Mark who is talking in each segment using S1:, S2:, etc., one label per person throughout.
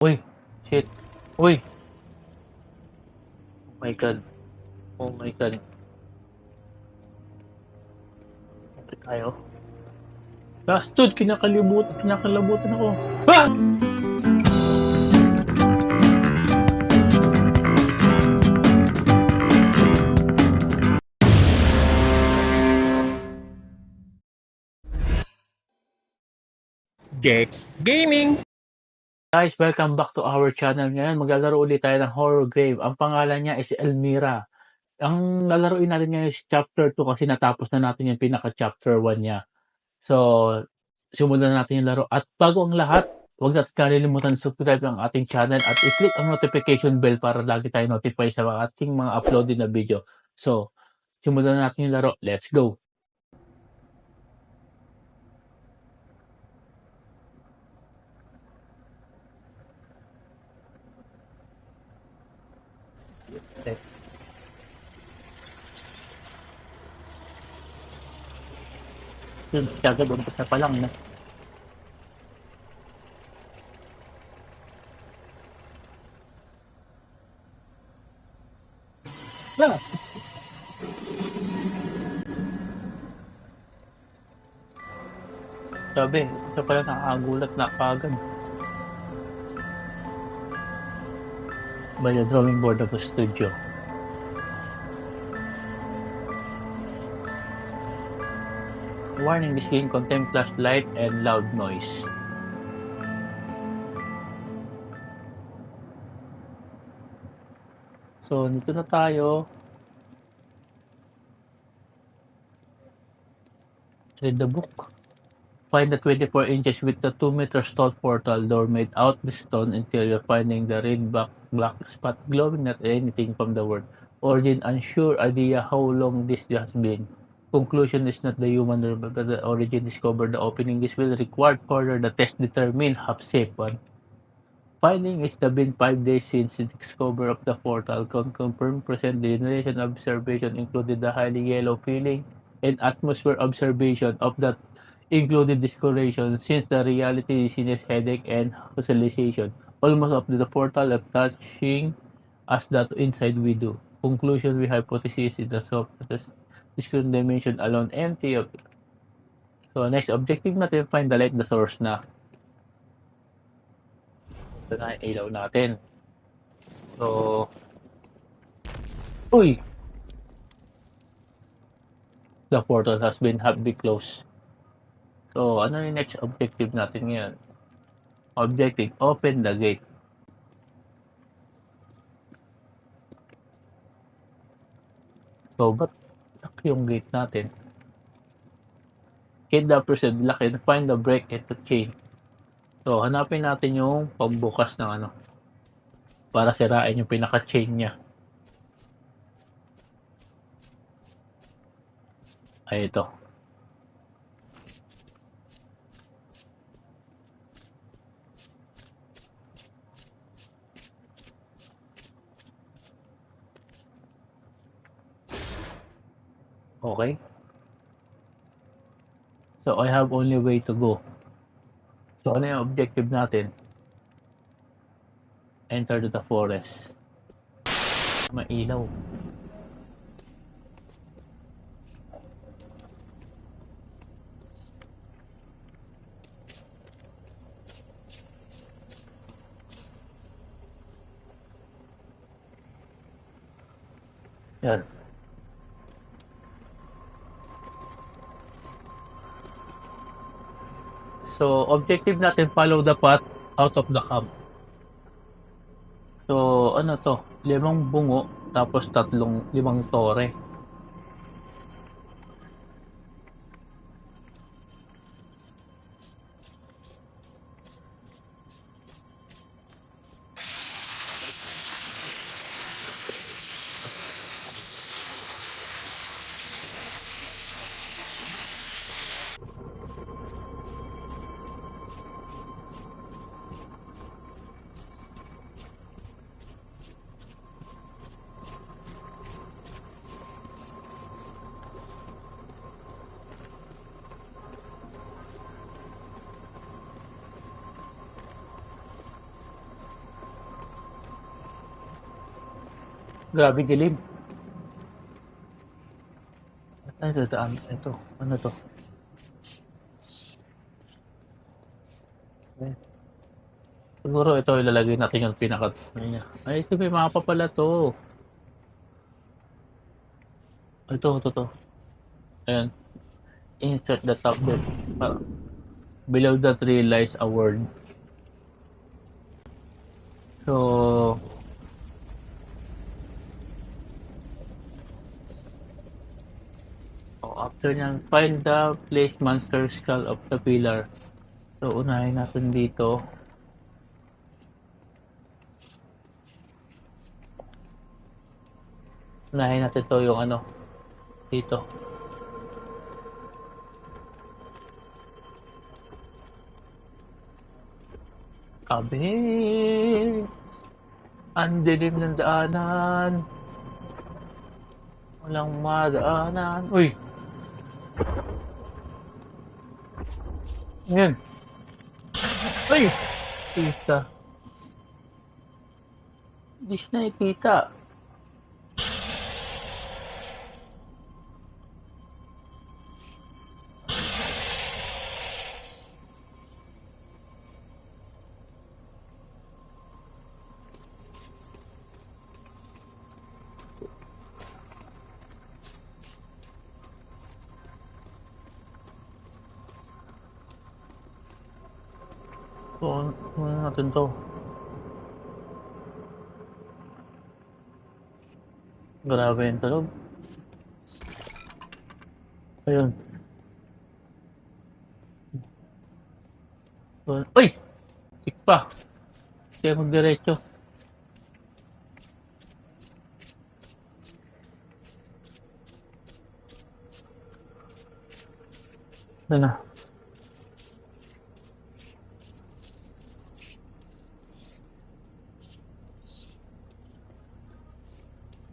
S1: Uy, shit. Uy, oh my god. Oh my god. Siyempre tayo. Bastard, kinakalabutan ako. Ah!
S2: Jet Gaming.
S1: Guys, welcome back to our channel. Ngayon, maglalaro ulit tayo ng Horror Grave. Ang pangalan niya is Elmira. Ang lalaroin natin ngayon is Chapter 2 kasi natapos na natin yung pinaka-Chapter 1 niya. So, simulan na natin yung laro. At bago ang lahat, huwag natin kalilimutan subscribe ang ating channel at i-click ang notification bell para lagi tayo notify sa ating mga uploaded na video. So, simulan na natin yung laro. Let's go! Yun, kagad umpit na pa lang na. Yeah. Sabi, isa pala nakakagulat na kagad. By the drawing board of the studio. Warning, this game contains flashlight and loud noise. So, dito na tayo. Read the book. Find the 24 inches with the 2 meters tall portal door made out of stone interior, finding the red black spot glowing not anything from the word. Origin unsure idea how long this has been. Conclusion is not the human but the origin discovered the opening. This will require further the test determine half safe one. Finding is the been 5 days since the discovery of the portal can confirm present the generation observation included the highly yellow feeling and atmosphere observation of that included discoloration since the reality is sinus headache and hallucination. Almost of the portal of touching as that inside we do. Conclusion we hypothesis is the soft discrete dimension alone empty of. So next objective natin find the light the source na. Ito na yung ilaw natin. So, uy! The portal has been closed. So, ano yung next objective natin ngayon? Objective, open the gate. So, ba't lock yung gate natin? Hit the present lock and find the break and the chain. So, hanapin natin yung pambukas ng ano para sirain yung pinaka-chain niya. Ay, ito. Okay. So, I have only way to go. So, ano yung objective natin? Enter the forest. Mailaw. Yan. So, objective natin, follow the path out of the camp. So, ano to? 5 bungo, tapos 5 tore. Grabe dilim. Ay, dadaan. Ito. Ano to? Eh, siguro ito ilalagay natin yung pinaka ano niya. Ay, ito may mapa pala to. Ito. Ayan. Insert the top there. Below the tree lies a word. So, after nyan, find the place monster skull of the pillar. So, unahin natin dito. Unahin natin to yung ano, dito. Kabe! Ang dilim ng daanan. Walang madaanan. Uy! Yan. Uy! Kita. Hindi siya nakikita. So, ano natin to? Grabe yung tulog. Ayun. So, uy! Tik pa. Kaya magdiretso. Ano na?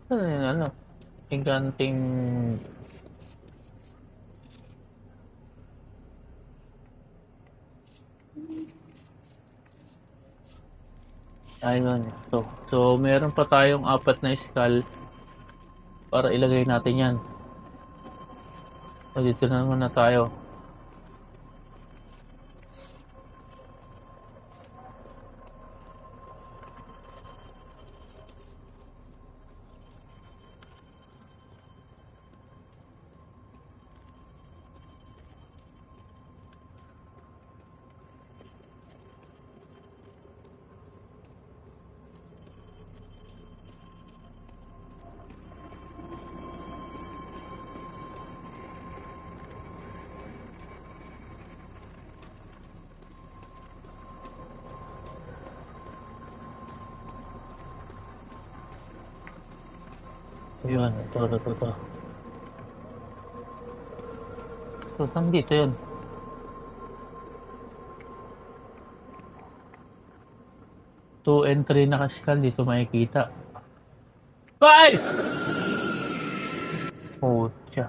S1: Ano yun, ano? Higanting... Ayun. So, meron pa tayong apat na skull para ilagay natin yan. So, dito na muna tayo. Ayun. Ito. So, saan dito yun? Two and three naka-skull. Dito makikita. Ay! Oh, siya.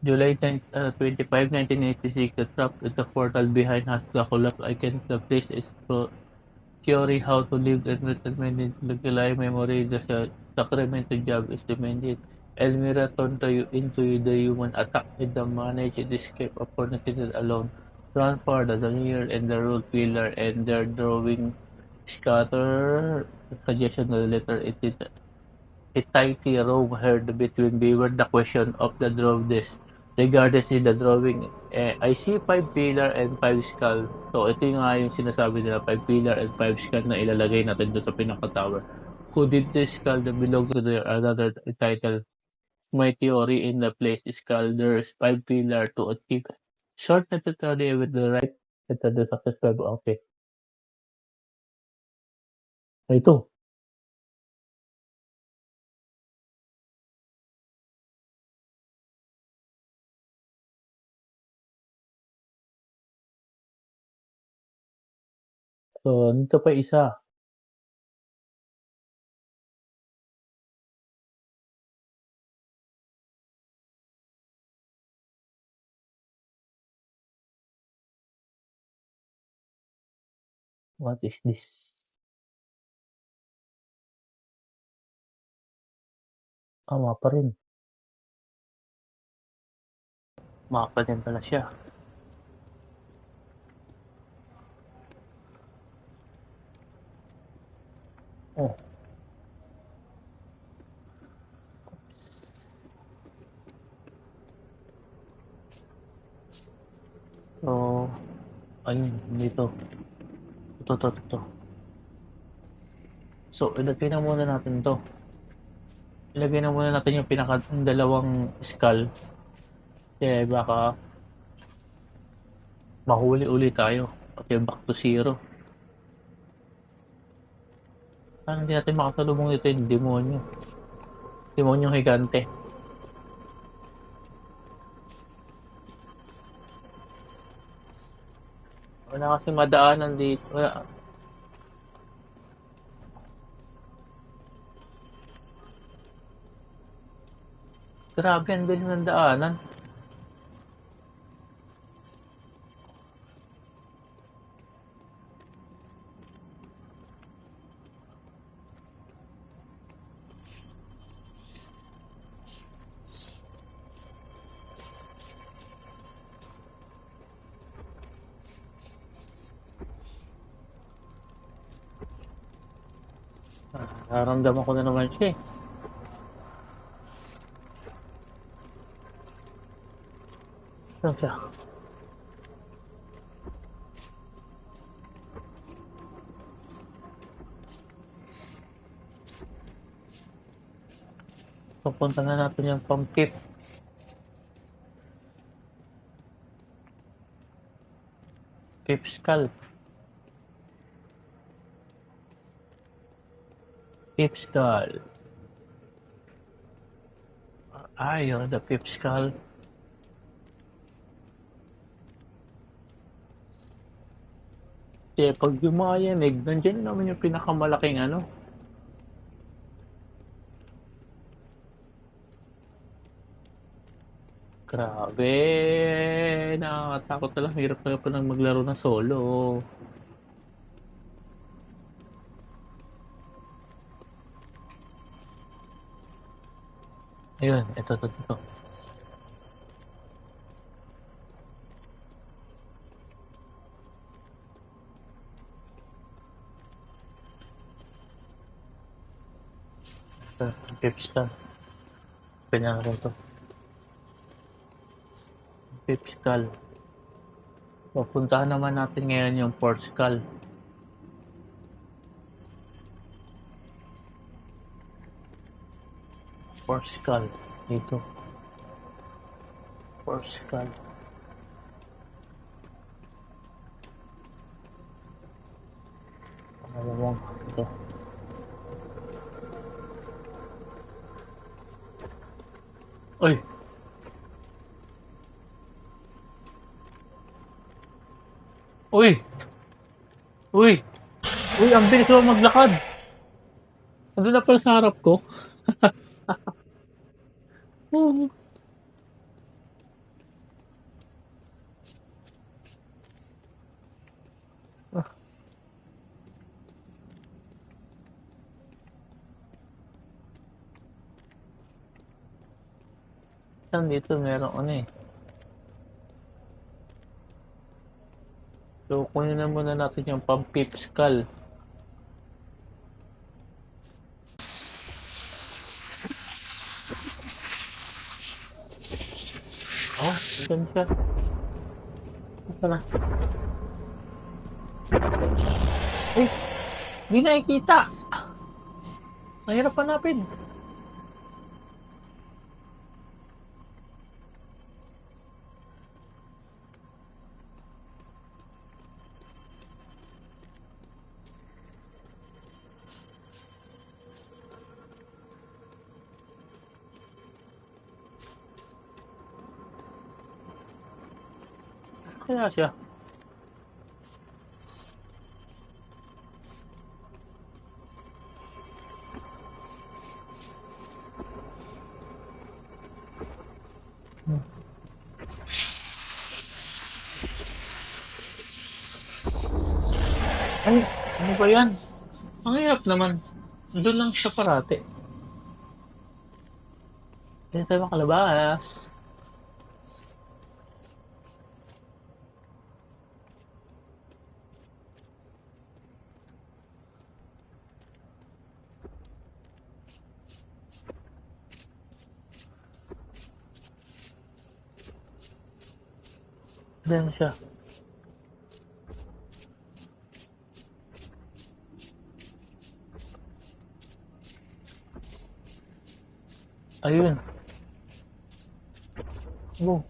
S1: July 25, 1986, the trap at the portal behind has collapsed. I can the place is theory how to live and manage the July memory. The Sacramento job is demanded. Elmira turned into the human attack with the managed escape opportunity alone. Run for the near and the road pillar and their drawing scatter suggestion the letter it is a tidy row heard between beware the question of the draw this. Regardless in the drawing, I see 5 pillar and 5 skull. So, ito yung nga yung sinasabi nila, 5 pillar and 5 skull na ilalagay natin doon sa pinaka-tower. Who did this skull that belong to the another title? My theory in the place is skull. There's 5 pillar to achieve. Short necessarily with the right method the success level. Okay. Ito. So, nito pa isa. What is this? Mapa rin. Mapa din pala siya. Oh. So, ayun, dito. Ito. So, ilagay na muna natin to. Ilagay na muna natin yung dalawang skull. Kasi baka mahuli uli tayo. Okay, back to zero. Parang hindi natin makasalubong dito yung demonyo. Demonyong higante. Wala kasi madaanan dito. Wala. Grabe, ang galing ng daanan. Nararamdaman ko na naman siya eh. Saan siya? Pupunta na natin yung pang-tip. Fifth skull. Fifth skull. Ayun, the fifth skull. Kaya pag yumayanig, nandiyan naman yung pinakamalaking ano. Grabe, nakakatakot talaga. Hirap na pa lang maglaro ng solo. Ayun, ito. Fifth skull. Kanya rin to. Fifth skull. Pupuntahan naman natin ngayon yung fourth skull. Fourth skull. Dito. Fourth skull. Ano ito. Uy! Uy! Ang bilis mo maglakad! Ano na pala sa harap ko? Dito meron ano eh. So, kunin na muna natin yung pang-fifth skull. Oh, dyan siya. Ito na. Eh, hindi nakikita. Nahirap hanapin. Kaya siya. Ay, ano ba yan? Ang hirap naman. Doon lang siya parati. Hindi tayo makalabas. Ayan siya. Ayun. Go.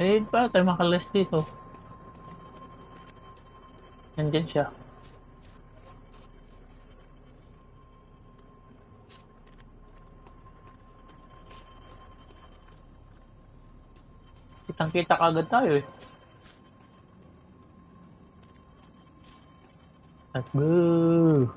S1: Eh, paano tayo makalas dito? Nandyan siya. Kitang-kita kagad tayo eh. Let's go.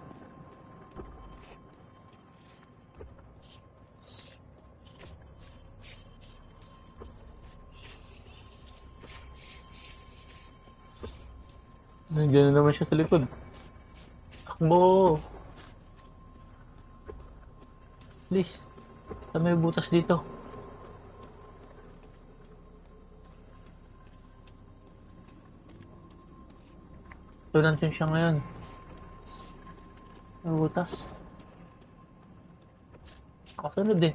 S1: Nandiyan na naman siya sa likod. Takbo. Please. Saan may butas dito? So, nandun siya ngayon. May butas. Kasunod eh.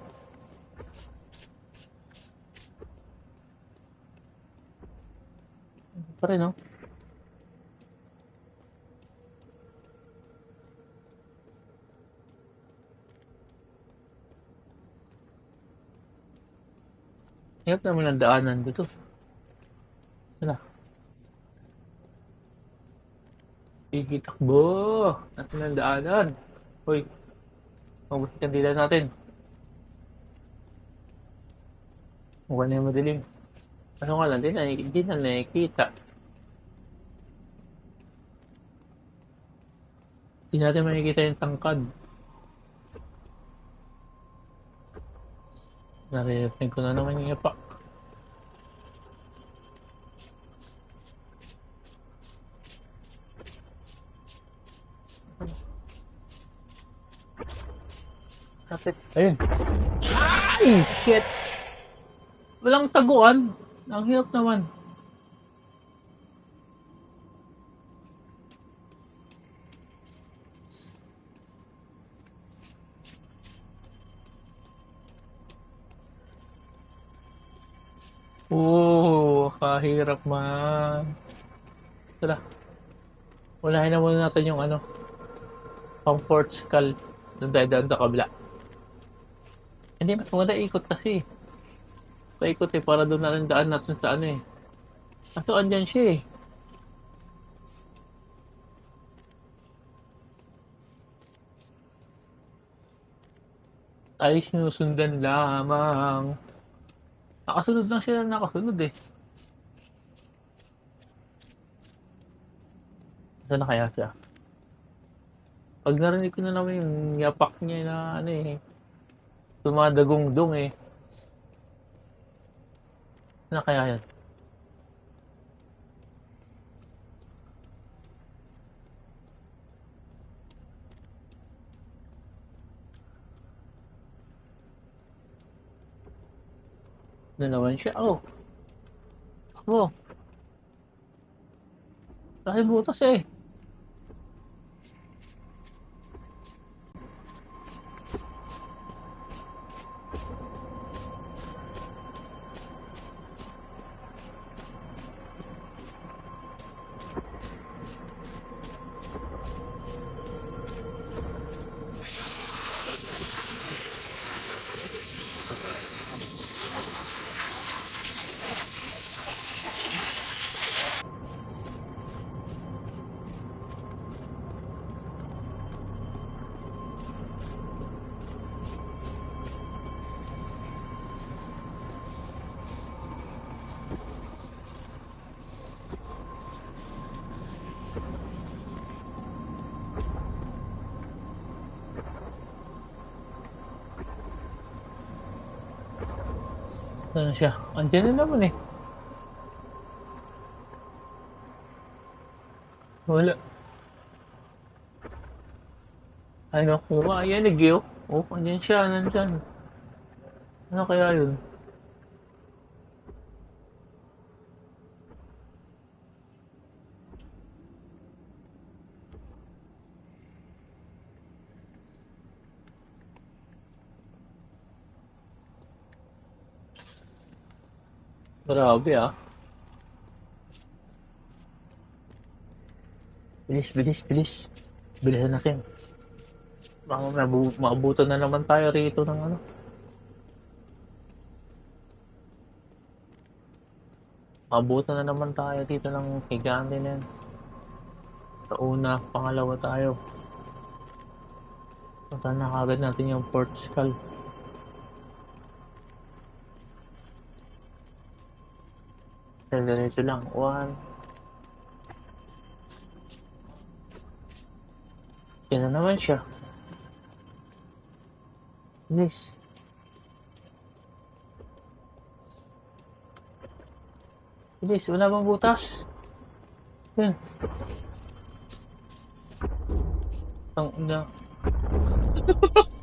S1: Pa rin, no? Hirap naman ang daanan dito. Wala. Sige, takbo. Natin ang daanan. Hoy, mabos yung kandila natin. Mukha na yung madilim. Ano nga lang, di na nakikita. Di natin makikita yung tangkad. Naririnig ko na naman yung yapak. Kapit. Ayun. Ay, shit! Walang taguan. Ang hirap naman. Kahirap man. Tara. Unahin na muna natin yung ano. Comfort skull. Doon tayo daan sa kabila. Hindi, mas maganda ikot kasi. Paikot eh, para doon natin daan natin sa ano eh. Kaso andyan siya eh. Ay sinusundan lamang. Nakasunod lang siya na nakasunod eh. Saan na kaya siya? Pag narinig ko na naman yung yapak niya na ano eh. Tumadagong-dong eh. Saan na kaya yan? Na naman siya. Oh. Ako. Dahil butas eh. Saan siya? Andiyan na naman eh. Wala. Ay, nakuha. Ayan, nag-iyo. Oh, andyan siya, nandyan. Ano kaya yun? Grabe ah. Bilis, bilis, bilis. Bilisan natin. Baka maabutan na naman tayo rito ng ano. Maabutan na naman tayo dito ng higante na yan. Sa una, pangalawa tayo. Punta na kagad natin yung Port Skull. Diretso lang. 1. Yan na naman siya. Bilis. Bilis, wala bang butas? Yan. Ang ina.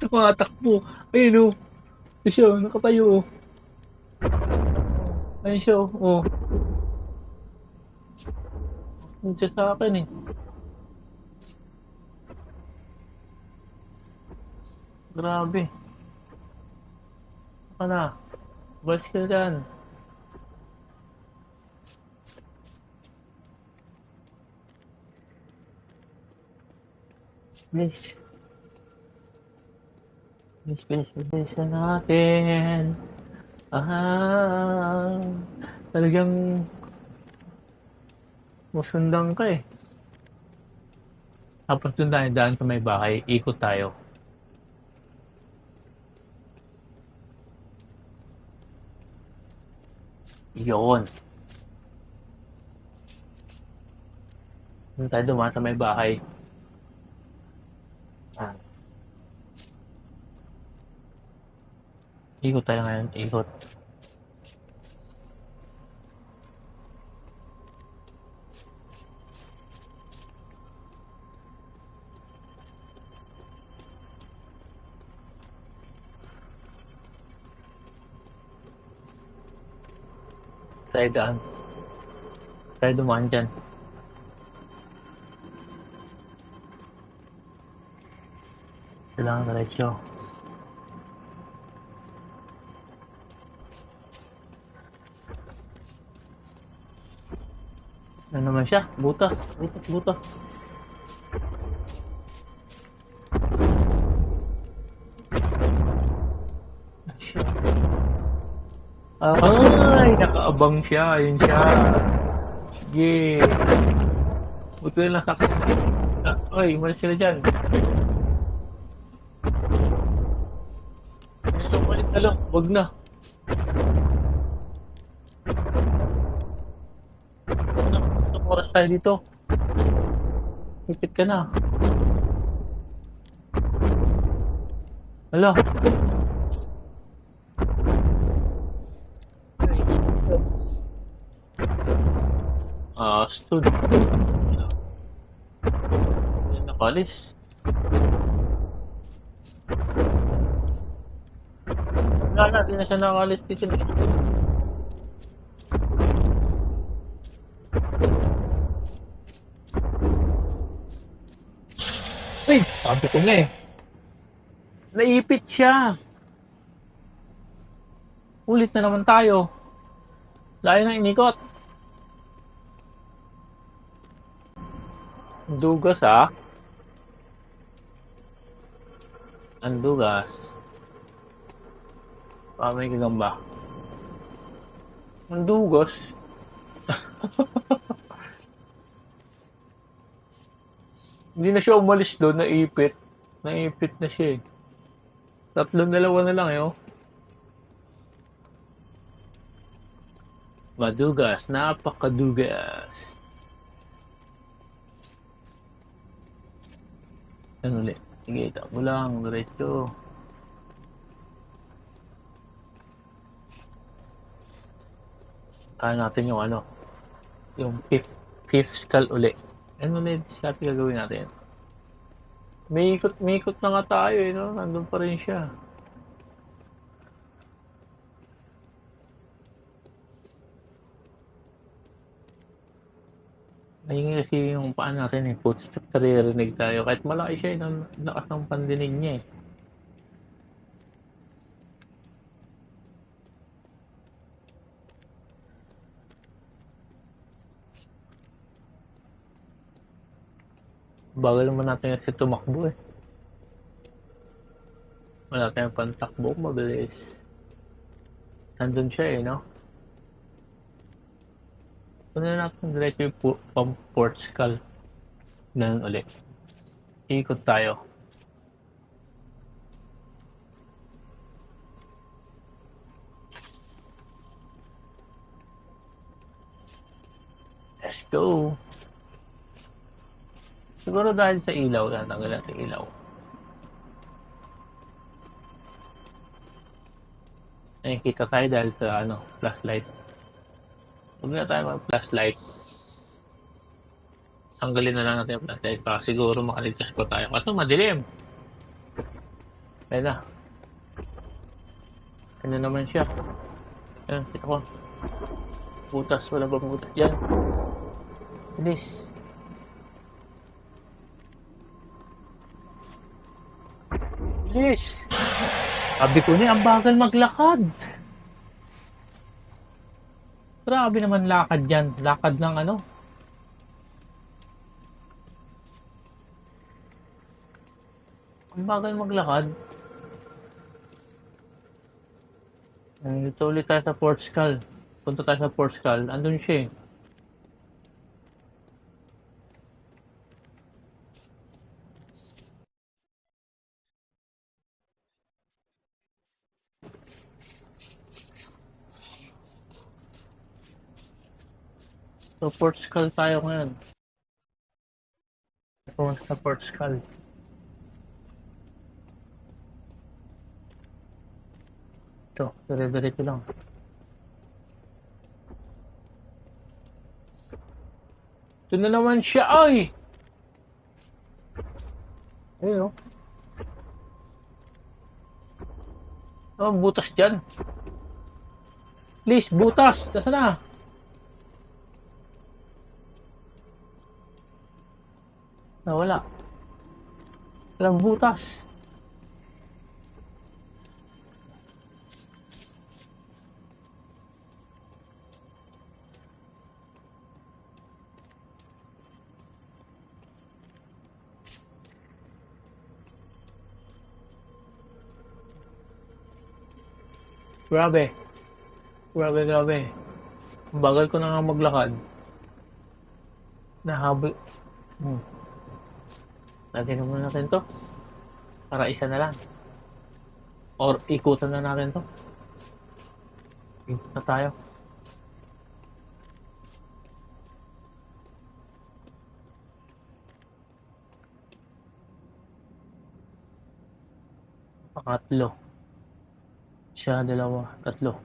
S1: Tumatakbo. Ayun o. Siya, nakatayo o. Ayun siya o. Oh. Ayun siya sa akin eh. Grabe. Baka na. Balis ka dyan. Bilis. Bilis, bilis, bilis na natin. Ah, talagang masundan ka eh. Tapos doon tayo daan sa may bahay, ikot tayo. Yun. Doon tayo dumaan sa may bahay. Ah. Ikot tayo ngayon, ikot. Tayo daan. Tayo dumaan dyan. Kailangan diretso. Ano naman siya? Buta. Buta, buta. Ay, nakaabang siya. Ayun siya. Sige. Buti na lang sakit. Oy, umalis sila dyan. Gusto umalis na lang. Wag na. Gusto oras tayo dito. Hipit ka na. Hala. Stud. Yan nakalis. Wala na, di na siya nakalis dito. Uy, sabi ko na eh. Naipit siya. Ulit na naman tayo. Layo na inikot. Dugas ah. Ang dugas. May gagamba. Ang dugas. Hindi na siya umalis doon, naipit. Naipit na siya eh. Dalawa na lang eh oh. Madugas, napakadugas. Yan ulit. Sige, takbo lang, diretso. Kaya natin yung ano, yung fifth skull uli. Ano na yung diskarte gagawin natin? May ikot na nga tayo eh, no? Nandun pa rin siya. Ayun kasi yung paan natin eh, footstep naririnig tayo. Kahit malaki siya, lakas ng pandinig niya eh. Bagal naman natin kasi tumakbo eh. Wala tayong pantakbo, mabilis. Nandun siya eh, no? Una natin diretso yung port skull. Ganun ulit. Ikot tayo. Let's go! Siguro dahil sa ilaw, tatanggal natin ilaw. Nakikita tayo dahil sa ano, flashlight. Huwag na tayo mag-flashlight. Tanggalin na lang natin yung flashlight para siguro makaligtas po tayo. Kaso madilim. Ayun na. Ano naman siya? Ayun, kita ko. Butas, wala bang butas dyan? Bilis. Bilis! Sabi ko niya, ang bagal maglakad. Grabe naman lakad yan. Lakad ng ano. Ang bagal maglakad. Dito ulit tayo sa Port Skull. Punta tayo sa Port Skull. Andun siya eh. So Port Skull tayo ngayon. Pumunta sa Port Skull. Ito, dire-diretso lang. Ito na naman siya, ay! Ayun, oh, butas dyan. Please, butas! Nasa na? Nawala. Walang butas. Grabe. Grabe. Ang bagal ko na nga maglakad. Nahabol. Lagyan na muna natin to. Para isa na lang. Or ikutan na natin to. Ikot na tayo. Pangatlo. Isa, dalawa, tatlo.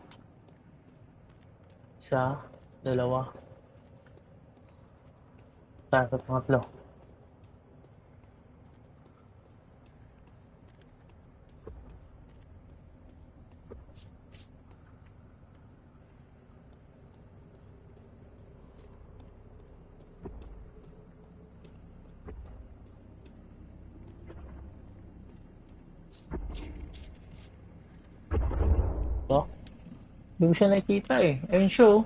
S1: Isa, dalawa. Tayo sa pangatlo. Ito. Hindi mo siya nakikita eh. Ayun siya oh.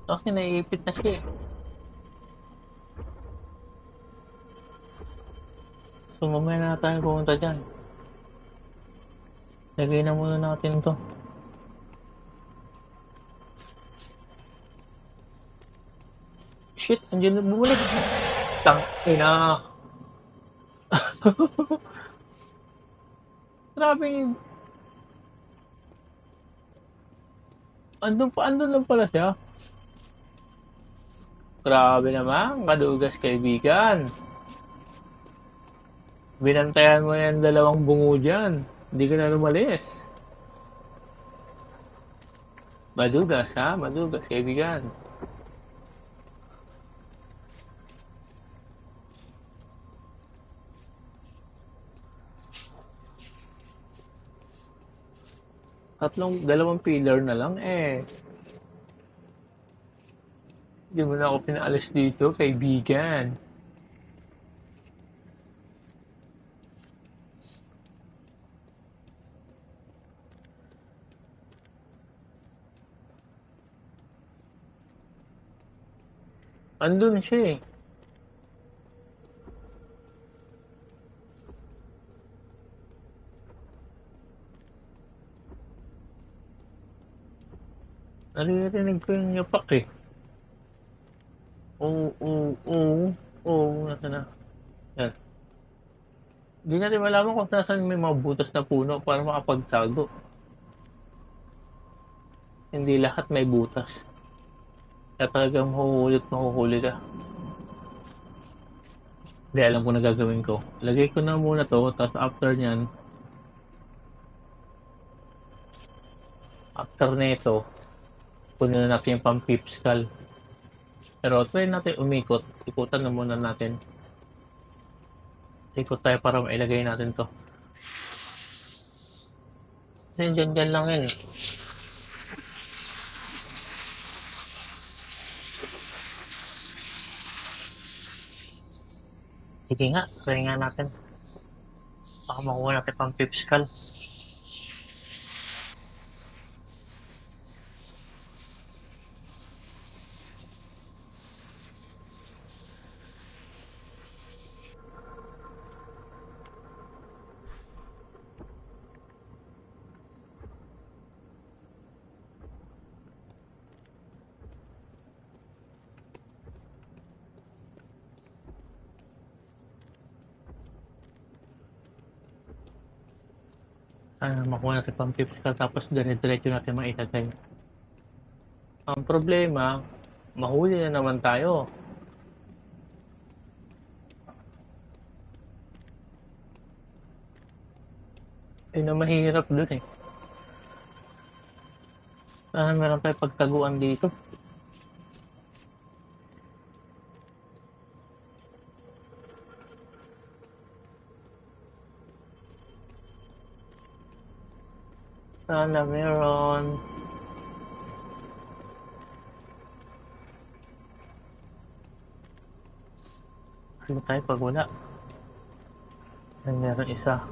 S1: Kasi naiipit na siya eh. So mamaya na tayo pumunta dyan. Lagay na muna natin to. Shit, andiyan na bumalik. Tangina. Grabe yun. Andun lang pala siya. Grabe naman, kadugas kaibigan. Binantayan mo yan dalawang bungo dyan. Hindi ka na lumalis. Madugas ha, madugas kaibigan. Dalawang pillar na lang eh. Hindi mo na ako pinaalis dito, kaibigan. Andun siya eh. Naririnig ko yung yapak eh. Oo, nasa na. Yan. Hindi natin malaman kung saan may mga butas na puno para makapagsago. Hindi lahat may butas. Kaya talagang mahuhuli ka. Hindi, alam ko na gagawin ko. Lagay ko na muna to, tapos after nito, kunin na natin yung pang-pipscal. Pero try natin umikot. Ikutan na muna natin. Ikot tayo para mailagay natin to. Kasi dyan lang yun eh. Sige nga, try nga natin. Baka makuha natin pang-pipscal. Makuha natin pang-pipscal tapos dire-diretso natin mailagay. Ang problema, mahuli na naman tayo. Yun ang mahirap dun eh. Sana meron tayo pagtaguan dito. Sana meron. Ano tayo pag wala? Meron isa.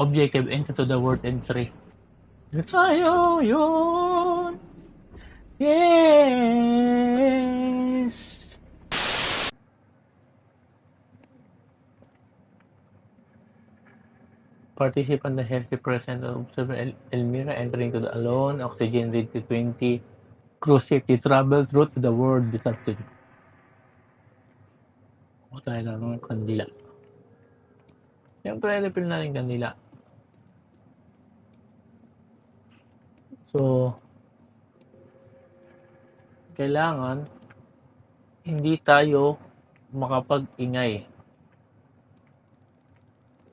S1: Objective, enter to the word entry. Tayo yun! Yes! Participant the healthy present of Elmira entering to the alone, oxygen read to 20, crew safety travel through to the world disrupted. O tayo lang ng kandila. Siyempre, refill na rin kandila. So, kailangan hindi tayo makapag-ingay.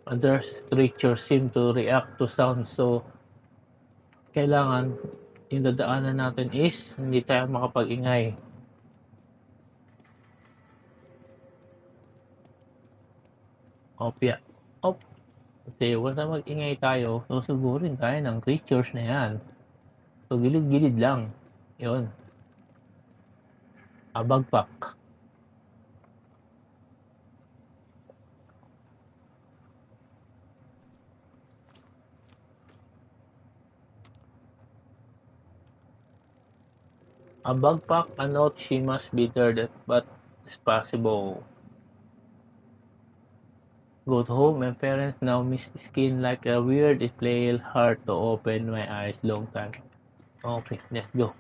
S1: Other creatures seem to react to sound, so kailangan yung dadaanan natin is hindi tayo makapag-ingay. Opya. Kasi once na mag-ingay tayo, susugurin tayo ng creatures na yan. So, gilid-gilid lang. Yun. Abagpak. A bagpack, a note she must be there, but it's possible. Got home and parents now miss skin like a weird. It play hard to open my eyes long time. Okay, let's go.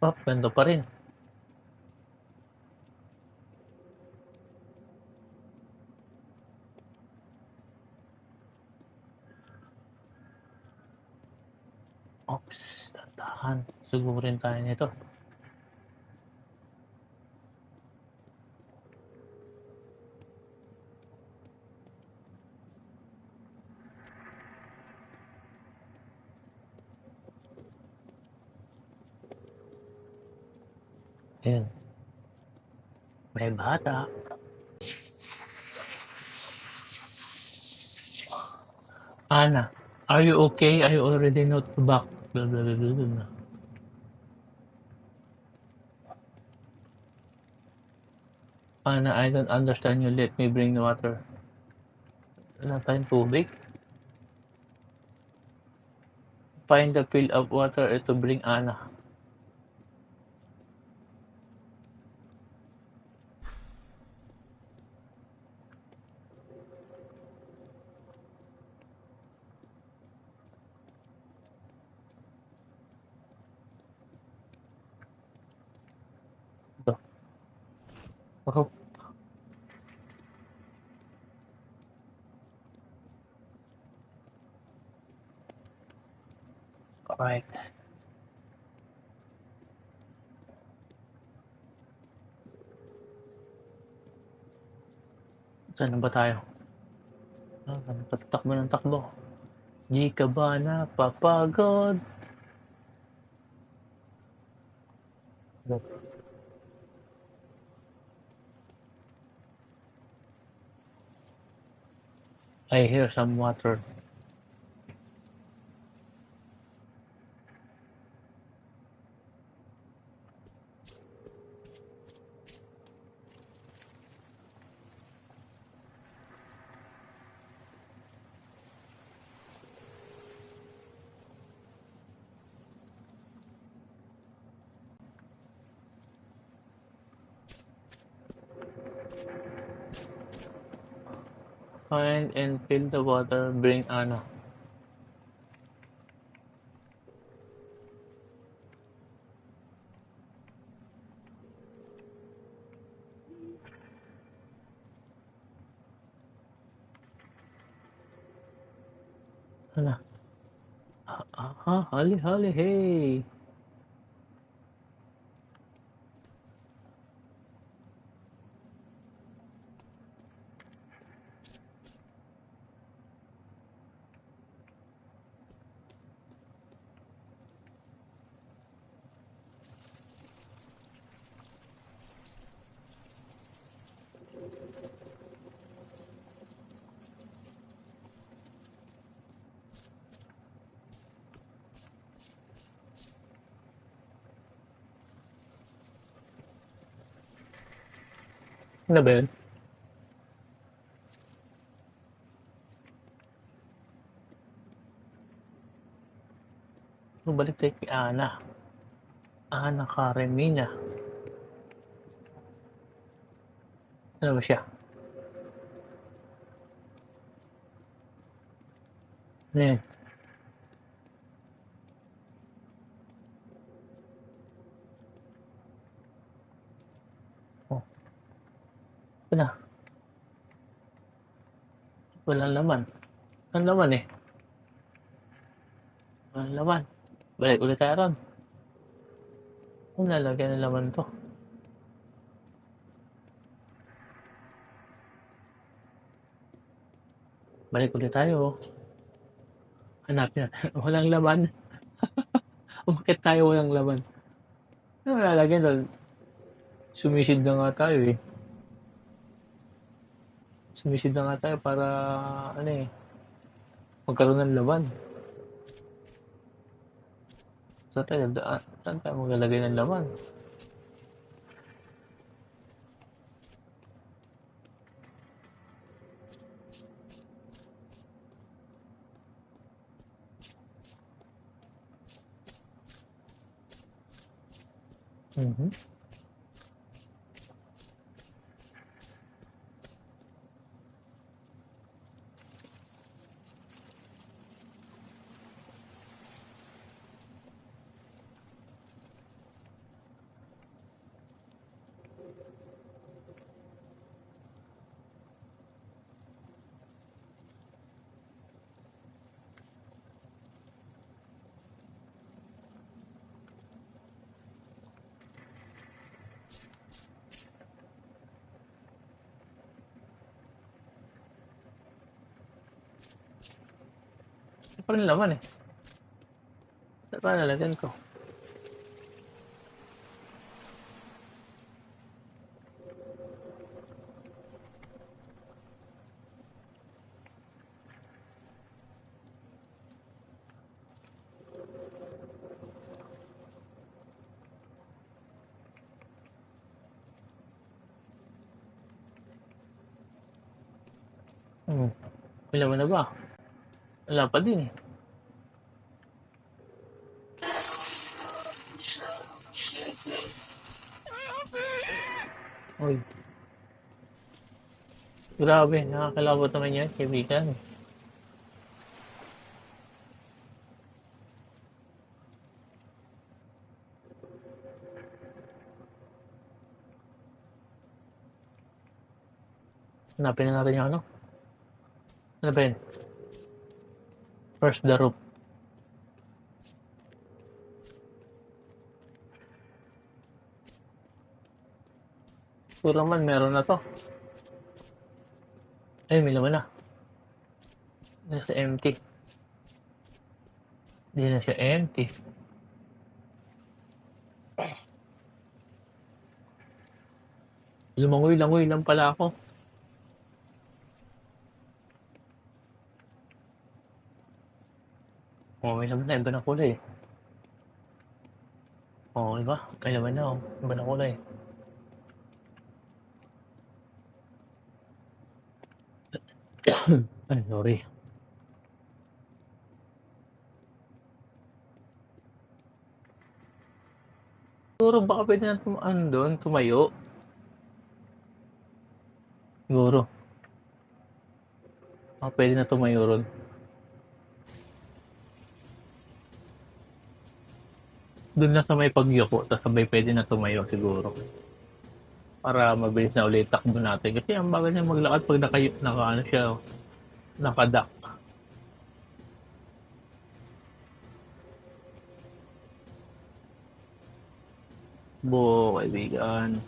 S1: Oh, ganito pa rin. Oops, tahan. Sugurin tayo nito. Ayan. May bata. Anna, are you okay? I already know to back. Blah, blah, blah, blah, blah. Anna, I don't understand you. Let me bring the water. Wala tayong tubig. Find the fill of water to bring Anna. Ito. Oh, alright. Saan na ba tayo? Takbo ng takbo. Di ka ba napapagod? I hear some water. Find and fill the water. Bring Anna. Hala. Hali, hali, hey. Ano ba yun? Balik tayo kay Ana. Ana Karenina. Ano ba siya? Ano yan? Oh, ito na. Walang laman. Walang laman eh. Walang laman. Balik ulit tayo ron. Kung nalagyan ng laman to. Balik ulit tayo. Hanapin natin. Walang laman. Umakit tayo walang laman. Ano lalagyan doon? Sumisid na nga tayo eh. Sumisid na nga tayo para ano eh. Magkaroon ng laman. Saan tayo maglalagay ng laman? Mhm. Ito pa rin laman eh. Saan pa nalagyan ko? May laman na ba? Wala pa din eh. Uy. Grabe, nakakalabot naman yan, kaibigan. Hanapin na natin yung ano. Ano ba yun? First the rope. Siguro man, meron na to. Ay, may laman na. Nasa empty. Hindi na siya empty. Lumangoy-langoy lang pala ako. Oh, may laman na. Iba na kulay. Oh, iba. May laman na. Oh. Iba na kulay. Ay, sorry. Siguro baka pwede na doon, tumayo. Siguro. Baka pwede na tumayo ron. Doon na sa may pagyuko, tapos sabay pwede na tumayo siguro. Para mabilis na ulit takbo natin. Kasi ang bagal niya maglakad pag ano siya, nakadak. Bo, kaibigan.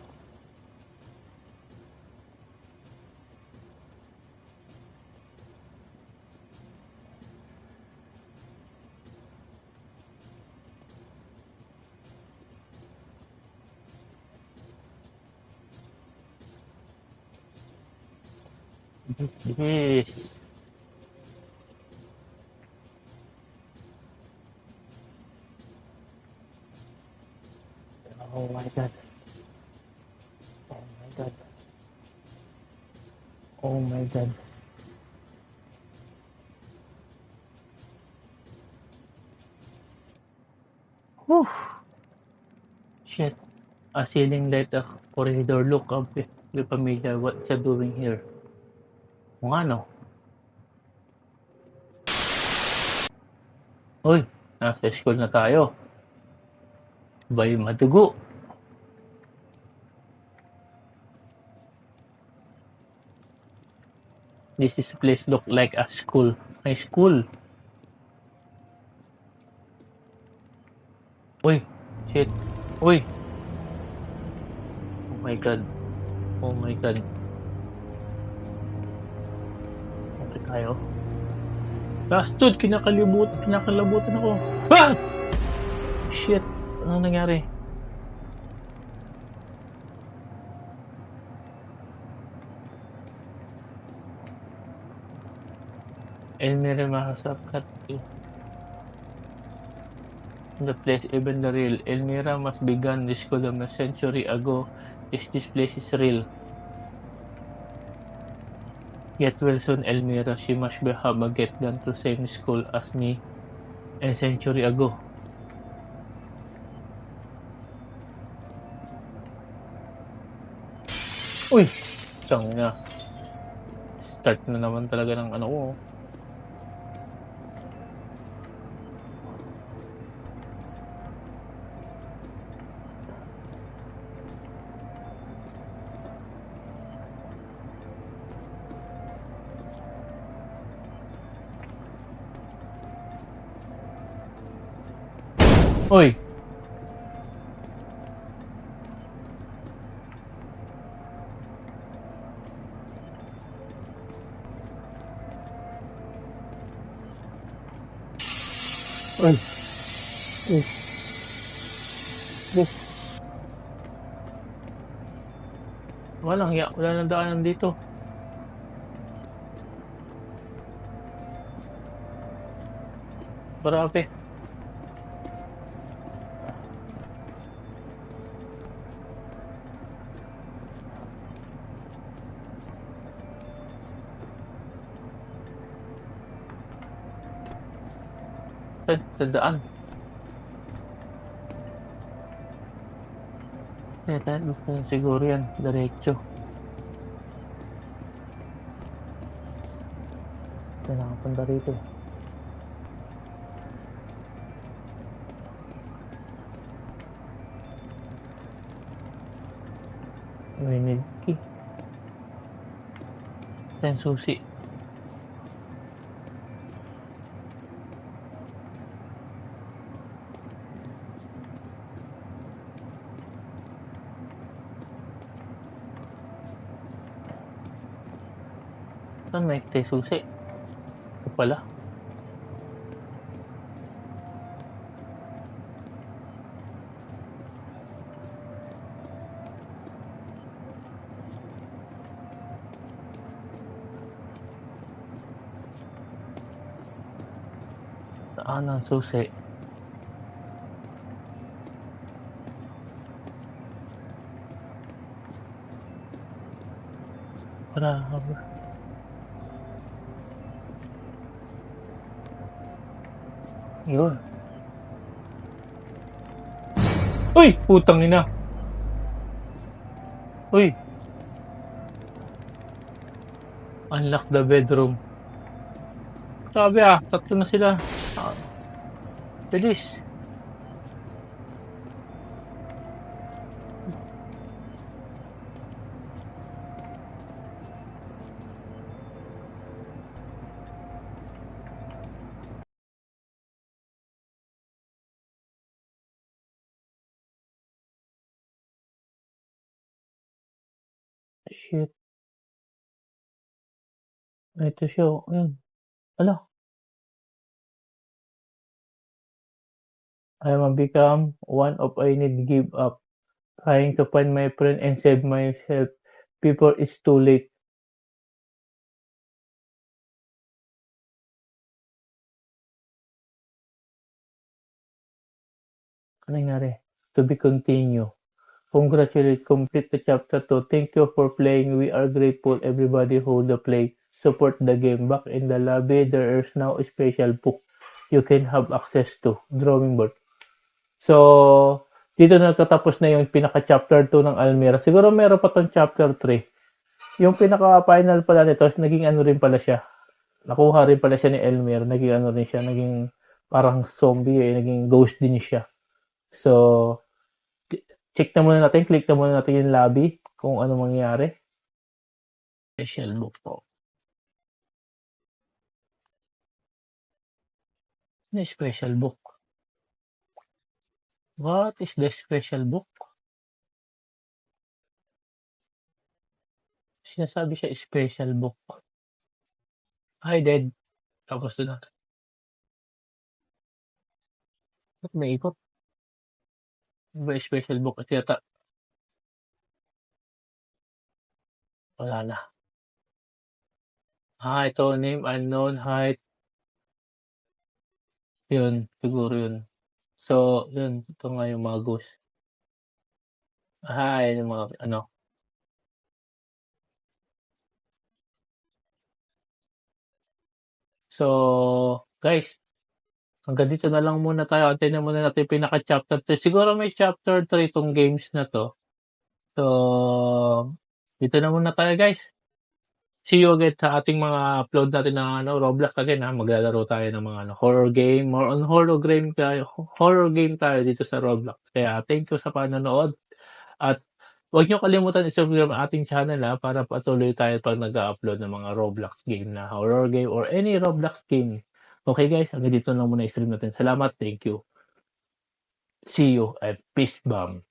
S1: Yes. Oh my god. Oh my god. Oh my god. Whew. Shit. A ceiling light, a corridor look up. You're familiar what's you doing here? Kung ano? Uy, nasa school na tayo. Bay madugo. This is place look like a school. My school. Uy, shit. Uy. Oh my god. Oh my god. Okay tayo. Bastard, kinakalabutan ako. Ah! Shit, anong nangyari? Elmira makasapkat. The place, even the real. Elmira must be gone this school a century ago. This place is real. Yet will soon Elmira, she must be have get gone to same school as me a century ago. Uy! Tangina. Start na naman talaga ng ano ko. Uy! Uy! Uy! Uy! Walang hiya, wala ng daanan dito. Grabe. Sa daan. Kaya gusto siguro yan, diretso. Kaya nakapunta rito. May nilki. Saan susi? Saan may susi? Ito pala. Saan ang susi? Grabe. Yun. Uy! Putang ina. Uy! Unlock the bedroom. Grabe tatlo na sila. Bilis. Shit. Ito siya. Ayun. Ala. I am become one of I need give up. Trying to find my friend and save myself before it's too late. Ano nangyari? To be continue. Congratulate, complete the chapter 2. Thank you for playing. We are grateful everybody who the play. Support the game. Back in the lobby, there is now a special book you can have access to. Drawing board. So, dito nagtatapos na yung pinaka-chapter 2 ng Almira. Siguro meron pa tong chapter 3. Yung pinaka-final pala nito, naging ano rin pala siya. Nakuha rin pala siya ni Elmer. Naging ano rin siya, naging parang zombie naging ghost din siya. So, check na muna natin, click na muna natin yung lobby kung ano mangyayari. Special book po. Ano special book? What is the special book? Sinasabi siya special book. Hi, Dad. Tapos doon natin. Ba't may ikot? Ano ba special book? At yata. Wala na. Ito. Name unknown, height. Yun. Siguro yun. So, yun. Ito nga yung mga ghost. Yun yung mga ano. So, guys. Hanggang dito na lang muna tayo. Antayin na muna natin pinaka-chapter 3. Siguro may chapter 3 tong games na to. So, Dito na muna tayo guys. See you again sa ating mga upload natin ng Roblox again, maglalaro tayo ng mga horror game, more on horror game tayo dito sa Roblox. Kaya thank you sa panonood at huwag niyo kalimutan i-subscribe ang ating channel, para patuloy tayo 'pag nag-a-upload ng mga Roblox game na horror game or any Roblox game. Okay guys, hanggang dito lang muna yung stream natin. Salamat, thank you. See you at peace bomb.